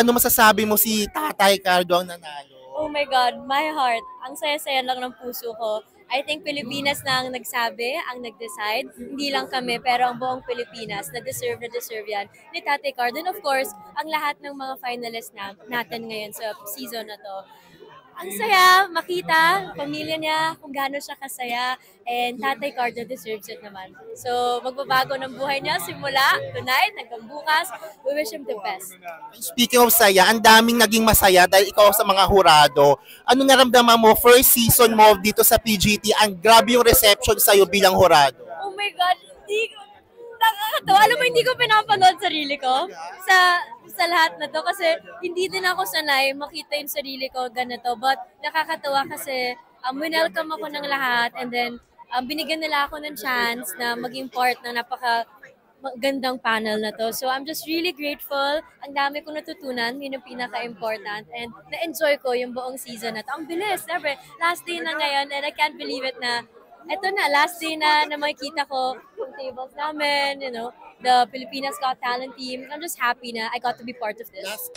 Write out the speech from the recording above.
ano masasabi mo si Tatay Cardo ang nanalo? Oh my God, my heart. Ang saya-saya lang ng puso ko. I think Pilipinas na ang nagsabi, ang nag-decide. Hindi lang kami, pero ang buong Pilipinas na deserve yan ni Tate Card. And of course, ang lahat ng mga finalists natin ngayon sa season na to. Ang saya makita, pamilya niya, kung gaano siya kasaya, and Tatay Cardo deserves it naman. So, magbabago ng buhay niya simula tonight hanggang bukas. We wish him the best. Speaking of saya, ang daming naging masaya dahil ikaw sa mga hurado. Ano naramdaman mo, first season mo dito sa PGT, ang grabe yung reception sa'yo bilang hurado? Oh my God, hindi ko, nakakatawa. Alam mo, hindi ko pinapanood sarili ko sa lahat na to kasi hindi din ako sanay makita yung sarili ko ganito. But nakakatawa kasi winelcome ako ng lahat and then binigyan nila ako ng chance na maging part ng gandang panel na to. So I'm just really grateful. Ang dami kong natutunan, yun yung pinaka-important. And na-enjoy ko yung buong season na to. Ang bilis, siyempre. Last day na ngayon and I can't believe it na eto na, last day na makikita ko yung tables namin, the Pilipinas Got Talent team. I'm just happy na I got to be part of this.